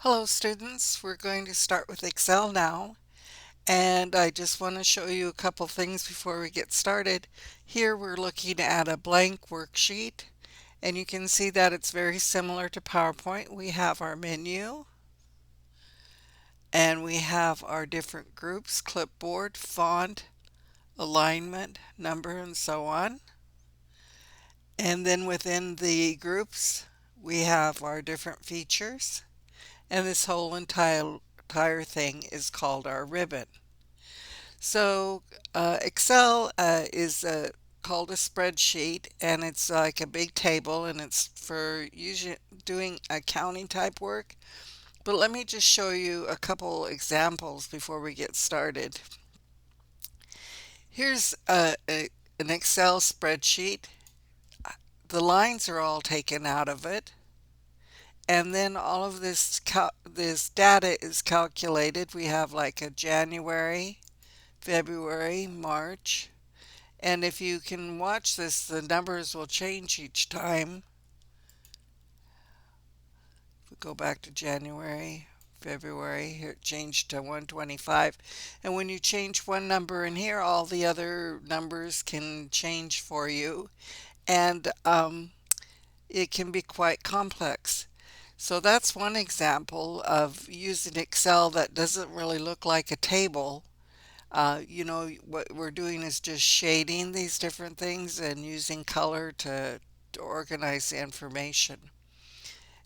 Hello students, we're going to start with Excel now, and I just want to show you a couple things before we get started. Here we're looking at a blank worksheet, and you can see that it's very similar to PowerPoint. We have our menu, and we have our different groups: clipboard, font, alignment, number, and so on. And then within the groups we have our different features, and this whole entire thing is called our ribbon. So Excel is called a spreadsheet, and it's like a big table, and it's for usually doing accounting type work. But let me just show you a couple examples before we get started. Here's an Excel spreadsheet. The lines are all taken out of it, and then all of this data is calculated. We have like a January, February, March. And if you can watch this, the numbers will change each time. If we go back to January, February, here it changed to 125. And when you change one number in here, all the other numbers can change for you. And it can be quite complex. So that's one example of using Excel that doesn't really look like a table. What we're doing is just shading these different things and using color to organize the information.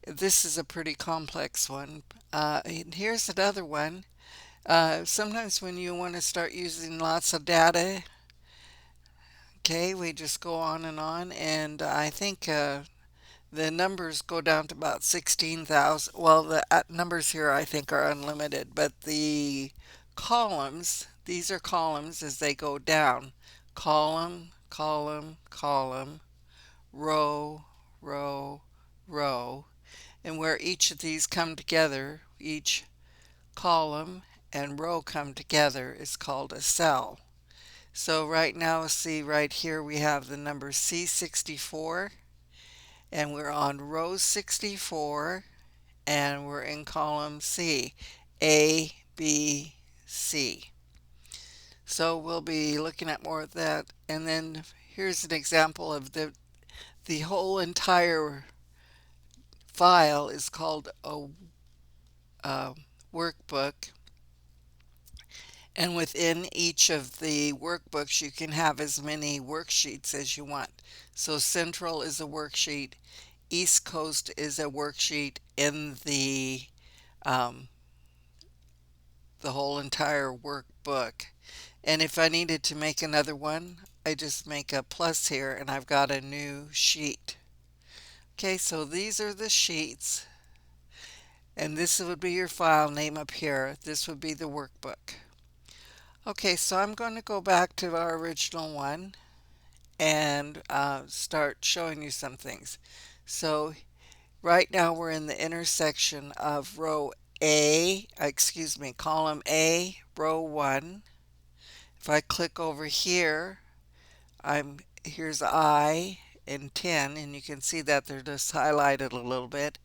This is a pretty complex one. And here's another one. Sometimes when you want to start using lots of data, okay, we just go on, and I think the numbers go down to about 16,000. Well, the numbers here I think are unlimited, but the columns, these are columns as they go down. Column, column, column, row, row, row. And where each of these come together, each column and row come together, is called a cell. So right now, see right here we have the number C64, and we're on row 64, and we're in column C, A, B, C. So we'll be looking at more of that. And then here's an example of the whole entire file is called a workbook. And within each of the workbooks, you can have as many worksheets as you want. So Central is a worksheet, East Coast is a worksheet in um, the whole entire workbook. And if I needed to make another one, I just make a plus here and I've got a new sheet. Okay, so these are the sheets, and this would be your file name up here. This would be the workbook. Okay, so I'm going to go back to our original one and start showing you some things. So right now we're in the intersection of column A, row 1. If I click over here, here's I and 10, and you can see that they're just highlighted a little bit,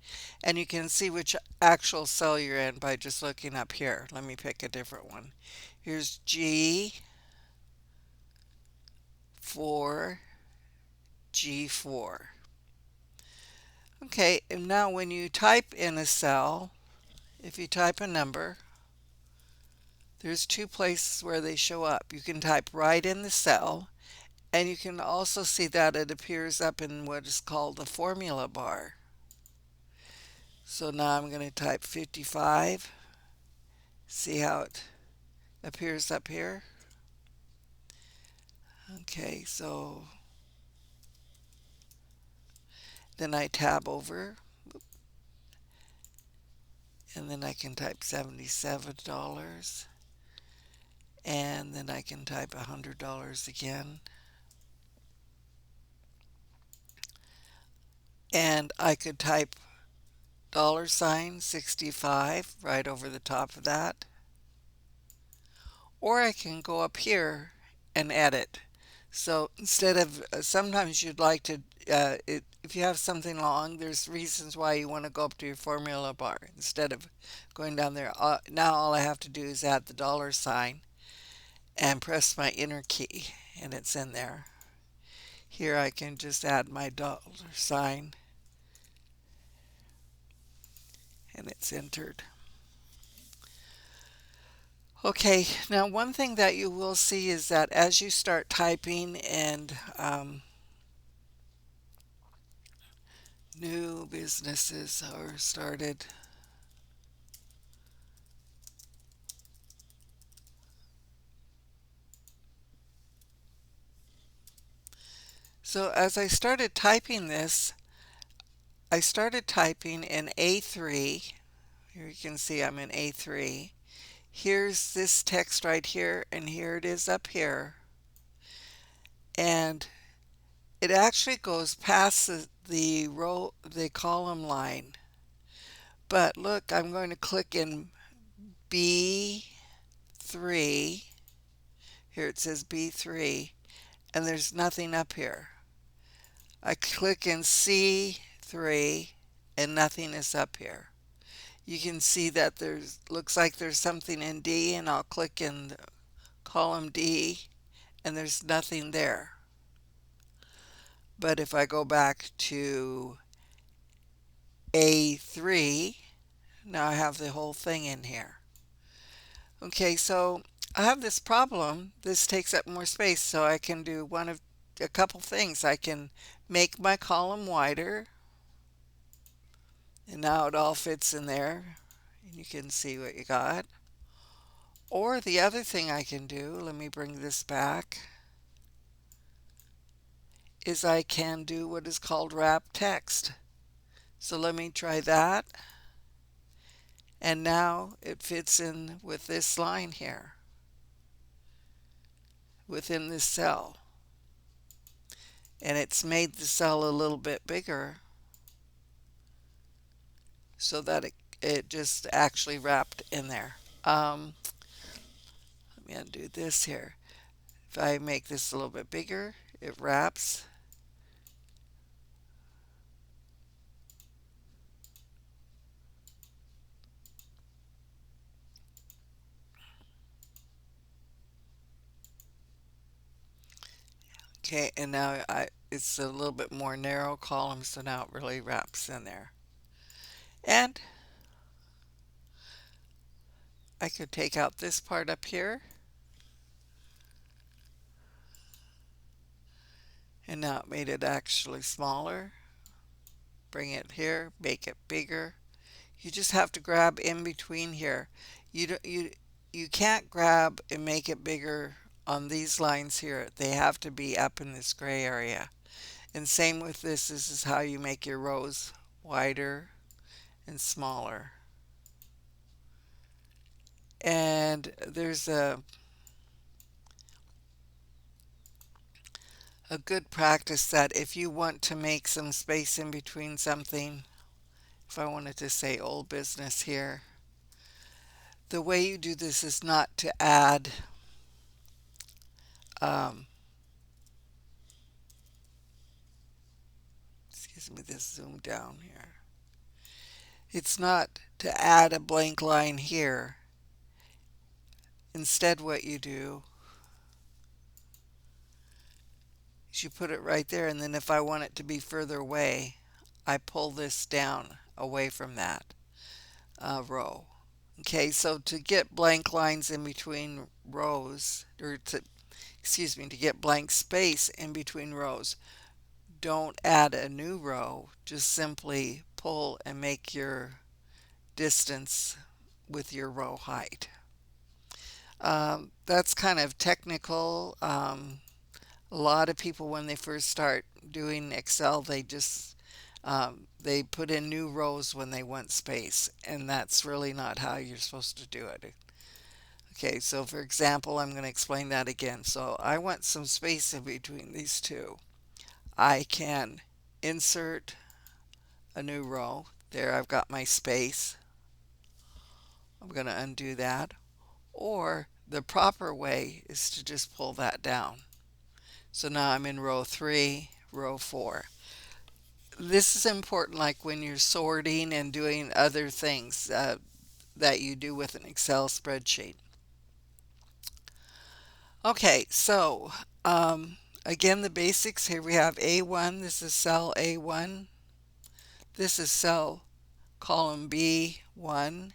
and you can see which actual cell you're in by just looking up here. Let me pick a different one. Here's G4, G4. Okay, and now when you type in a cell, if you type a number, there's two places where they show up. You can type right in the cell, and you can also see that it appears up in what is called the formula bar. So now I'm going to type 55. See how it appears up here? Okay, so then I tab over, and then I can type $77, and then I can type $100 again. And I could type $65 right over the top of that. Or I can go up here and edit. So instead of sometimes you'd like to, if you have something long, there's reasons why you want to go up to your formula bar instead of going down there. Now all I have to do is add the dollar sign and press my enter key, and it's in there. Here I can just add my dollar sign, and it's entered. Okay, now one thing that you will see is that as you start typing and new businesses are started. So as I started typing this, I started typing in A3. Here you can see I'm in A3. Here's this text right here, and here it is up here. And it actually goes past the row, the column line. But look, I'm going to click in B3. Here it says B3, and there's nothing up here. I click in C3, and nothing is up here. You can see that there's looks like there's something in D, and I'll click in column D, and there's nothing there. But if I go back to A3, now I have the whole thing in here. Okay, so I have this problem. This takes up more space, so I can do one of a couple things. I can make my column wider, and now it all fits in there, and you can see what you got. Or the other thing I can do, let me bring this back, is I can do what is called wrap text. So let me try that. And now it fits in with this line here, within this cell. And it's made the cell a little bit bigger so that it just actually wrapped in there. Let me undo this here. If I make this a little bit bigger, it wraps. Okay, and now it's a little bit more narrow column, so now it really wraps in there. And I could take out this part up here, and now it made it actually smaller. Bring it here, make it bigger. You just have to grab in between here. You don't, you can't grab and make it bigger on these lines here. They have to be up in this gray area. And same with this. This is how you make your rows wider and smaller. And there's a good practice that if you want to make some space in between something, if I wanted to say old business here, the way you do this is not to add um, excuse me, this zoom down here. It's not to add a blank line here. Instead, what you do is you put it right there, and then if I want it to be further away, I pull this down away from that row. Okay, so to get blank lines in between rows, or excuse me, to get blank space in between rows, don't add a new row, just simply pull and make your distance with your row height. That's kind of technical. A lot of people, when they first start doing Excel, they put in new rows when they want space, and that's really not how you're supposed to do it. Okay, so for example, I'm going to explain that again. So I want some space in between these two. I can insert a new row. There, I've got my space. I'm going to undo that. Or the proper way is to just pull that down. So now I'm in row 3, row 4. This is important like when you're sorting and doing other things that you do with an Excel spreadsheet. Okay, so again, the basics here we have A1. This is cell A1. This is cell column B1.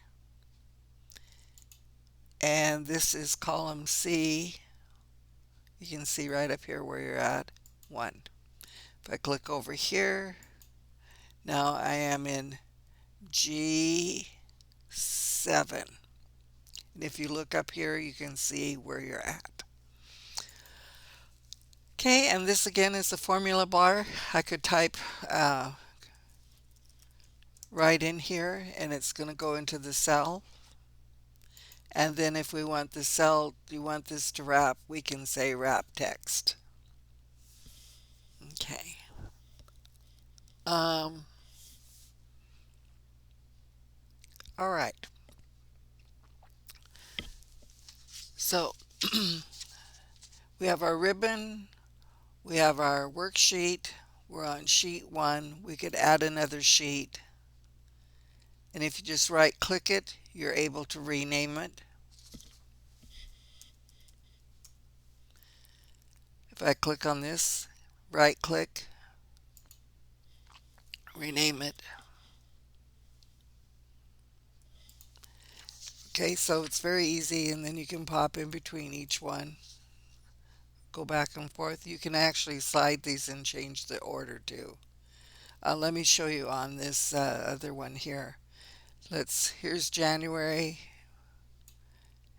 And this is column C. You can see right up here where you're at, 1. If I click over here, now I am in G7. And if you look up here, you can see where you're at. Okay, and this again is the formula bar. I could type right in here and it's going to go into the cell. And then if we want the cell, you want this to wrap, we can say wrap text. Okay. All right. So we have our ribbon, we have our worksheet, we're on sheet 1. We could add another sheet. And if you just right click it, you're able to rename it. If I click on this, right click, rename it. Okay, so it's very easy, and then you can pop in between each one, go back and forth. You can actually slide these and change the order too. Let me show you on this other one here. Here's January,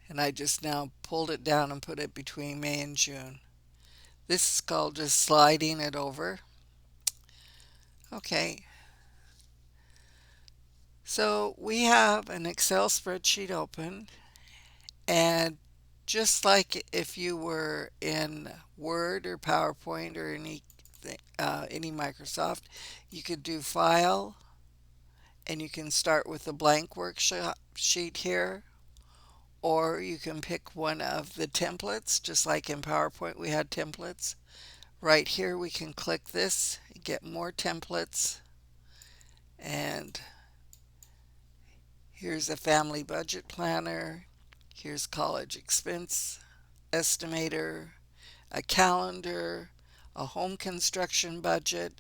and I just now pulled it down and put it between May and June. This is called just sliding it over. Okay, so we have an Excel spreadsheet open, and just like if you were in Word or PowerPoint or any Microsoft, you could do File, and you can start with a blank worksheet here, or you can pick one of the templates, just like in PowerPoint we had templates. Right here we can click this, get more templates, and here's a family budget planner, here's college expense estimator, a calendar, a home construction budget,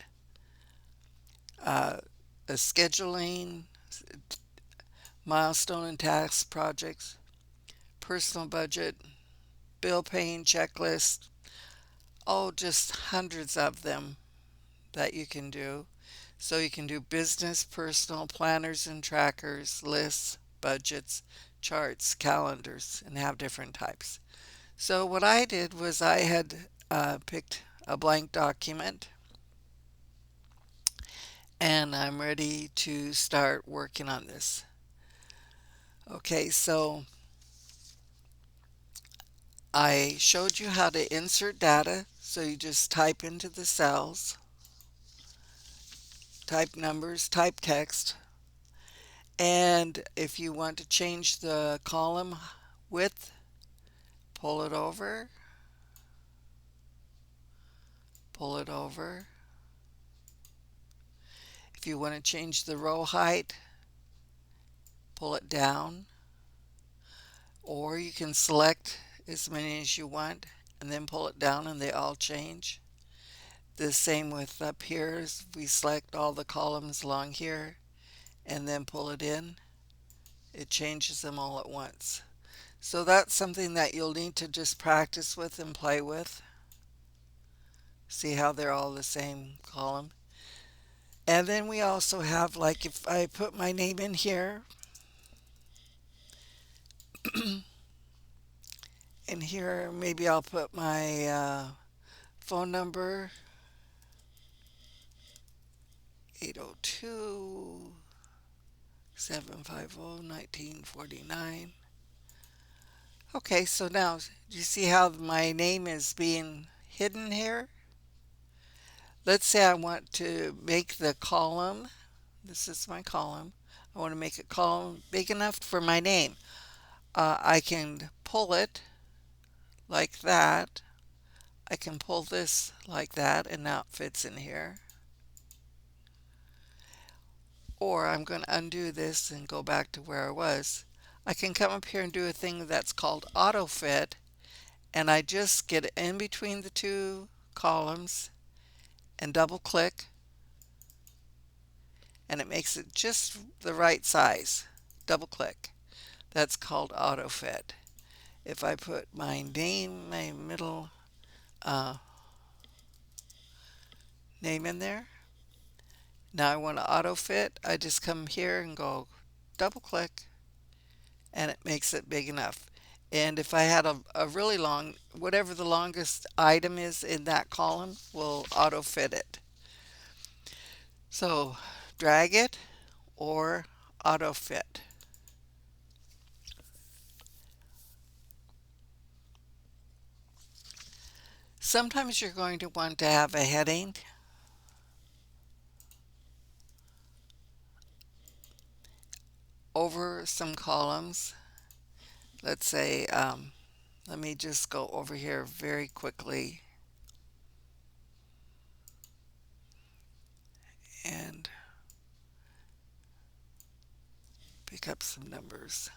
a scheduling, milestone and task projects, personal budget, bill paying checklist. Oh, just hundreds of them that you can do. So you can do business, personal, planners and trackers, lists, budgets, charts, calendars, and have different types. So what I did was I had picked a blank document, and I'm ready to start working on this. Okay, so I showed you how to insert data. So you just type into the cells, type numbers, type text, and if you want to change the column width, pull it over, pull it over. If you want to change the row height, pull it down, or you can select as many as you want and then pull it down and they all change. The same with up here, as we select all the columns along here and then pull it in, it changes them all at once. So that's something that you'll need to just practice with and play with. See how they're all the same column. And then we also have, like, if I put my name in here, and here maybe I'll put my phone number, 802 750 1949. Okay, so now do you see how my name is being hidden here? Let's say I want to make the column. This is my column. I want to make a column big enough for my name. I can pull it like that, I can pull this like that and now it fits in here. Or I'm going to undo this and go back to where I was. I can come up here and do a thing that's called auto fit, and I just get in between the two columns and double click, and it makes it just the right size. Double click. That's called auto fit. If I put my name, my middle name in there, now I want to auto fit. I just come here and go double click, and it makes it big enough. And if I had a really long, whatever the longest item is in that column will auto fit it. So drag it or auto fit. Sometimes you're going to want to have a heading over some columns. Let's say, let me just go over here very quickly and pick up some numbers.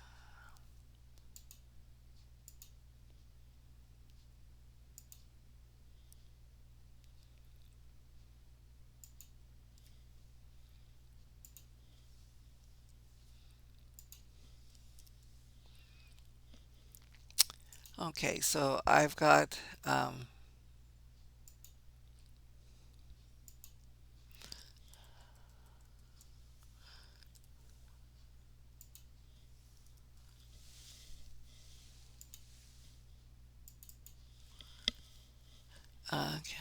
Okay, so I've got okay,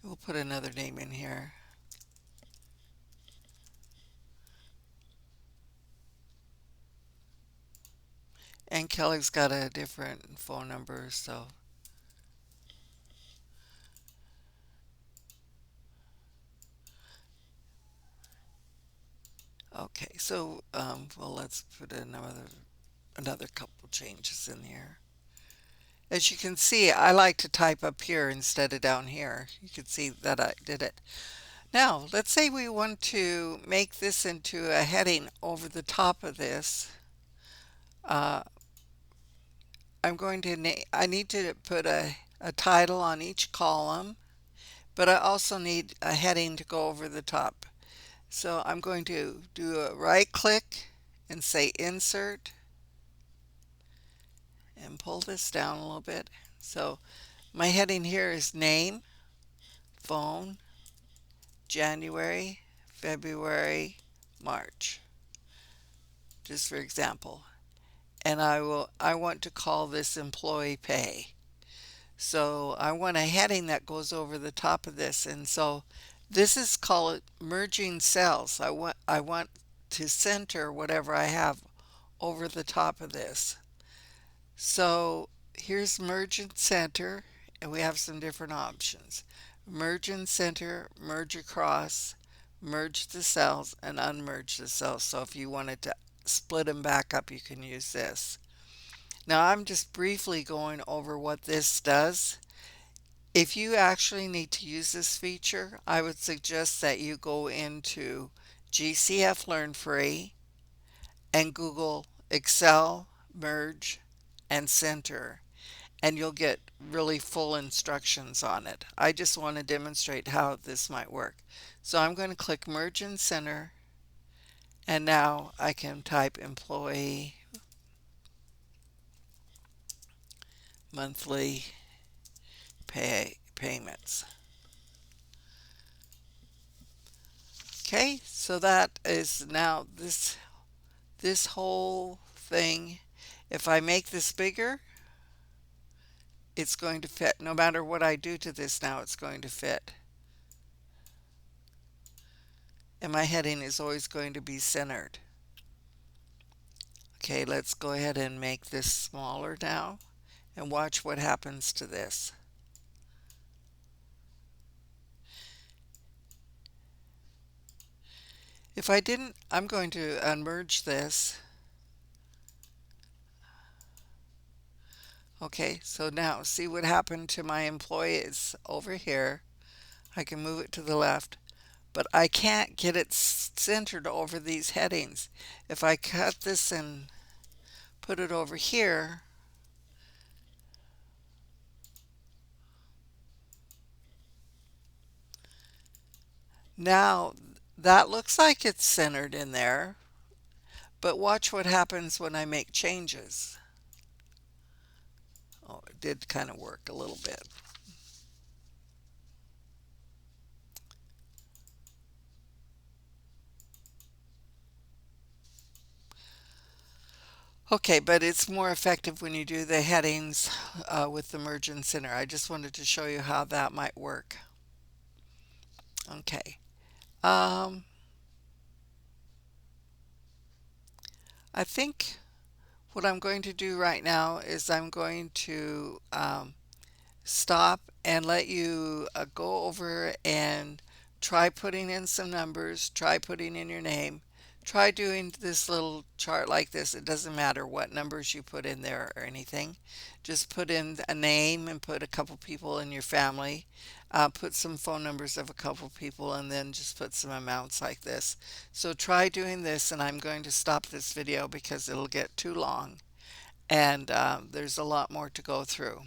we'll put another name in here. And Kelly's got a different phone number, so okay. So well, let's put another couple changes in here. As you can see, I like to type up here instead of down here. You can see that I did it. Now, let's say we want to make this into a heading over the top of this. Uh, I need to put a title on each column, but I also need a heading to go over the top. So I'm going to do a right click and say insert and pull this down a little bit. So my heading here is name, phone, January, February, March, just for example. And I want to call this employee pay. So I want a heading that goes over the top of this. And so this is called merging cells. I want to center whatever I have over the top of this. So here's merge and center, and we have some different options. Merge and center, merge across, merge the cells, and unmerge the cells. So if you wanted to split them back up, you can use this. Now I'm just briefly going over what this does. If you actually need to use this feature, I would suggest that you go into GCF Learn Free and Google Excel, Merge, and Center, and you'll get really full instructions on it. I just want to demonstrate how this might work. So I'm going to click Merge and Center, and now I can type employee monthly payments. Okay, so that is now this whole thing. If I make this bigger, it's going to fit. No matter what I do to this now, it's going to fit. And my heading is always going to be centered. Okay, let's go ahead and make this smaller now and watch what happens to this. If I didn't, I'm going to unmerge this. Okay, so now see what happened to my employees over here. I can move it to the left, but I can't get it centered over these headings. If I cut this and put it over here, now that looks like it's centered in there, but watch what happens when I make changes. Oh, it did kind of work a little bit. Okay, but it's more effective when you do the headings with the merge and center. I just wanted to show you how that might work. Okay. Um, I think what I'm going to do right now is I'm going to stop and let you go over and try putting in some numbers, try putting in your name, try doing this little chart like this. It doesn't matter what numbers you put in there or anything. Just put in a name and put a couple people in your family. Put some phone numbers of a couple people and then just put some amounts like this. So try doing this, and I'm going to stop this video because it'll get too long and there's a lot more to go through.